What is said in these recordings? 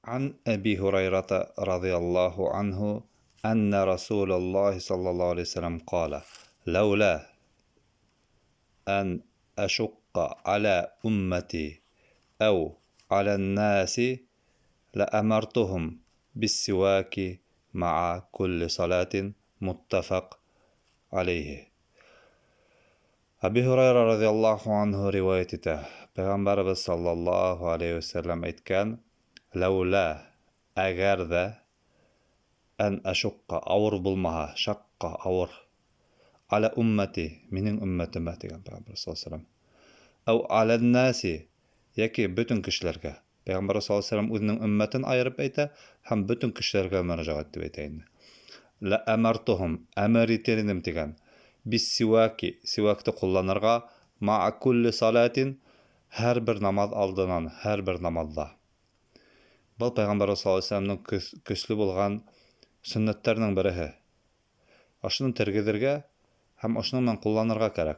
عن أبي هريرة رضي الله عنه أن رسول الله صلى الله عليه وسلم قال: لولا أن أشق على أمتي أو على الناس لأمرتهم بالسواك مع كل صلاة. متفق عليه. أبي هريرة رضي الله عنه روايته Peygamberimiz sallallahu aleyhi ve sellem aytgan: "Laula agarda an ashqa awr bulmaha, shaqqa awr ala ummati, mening ummatime" degan Peygamber sallallahu aleyhi ve sellem. Aw ala nasi, yaki bütün kişilerge. Peygamber sallallahu aleyhi ve sellem özünün ümmetini ayırıp ayta, hem bütün kişilerge müracaat edip aytayın. La amartuhum, amr eterim degan. Bis siwaki, siwakты kullanırga ma'a kulli salatin, her bir namaz aldığından, her bir namazda. Bu Peygamber sallallahu aleyhi ve sellem'nin köslü bulgan sünnetlerinin birihi. Aşının tergidirge hem aşının men kullanırga kerek.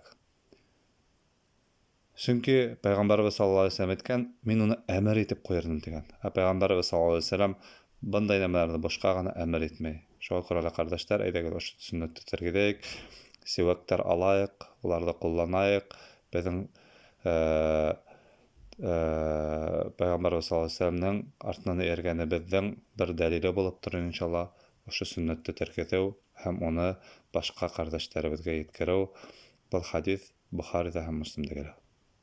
Çünkü Peygamber sallallahu aleyhi ve sellem etken, men onu emir etip koyardım degan. Peygamber sallallahu aleyhi ve sellem bunday nemelerni boşqa gana emir etmey. Şoğa ko'ra kardeşler, aydagil oşu sünnetni tergideyik, siwaktar alayık, ularda kullanayık. Bizning Peygamber sallallahu aleyhi ve sellem'nin artından ergeni bizden bir delili bolup durur inşallah. Oşu sünnetni tergidew hem onu başqa kardeşlerimizge yetkiriw. Bu hadis Buhari'de hem Müslim'de gelir.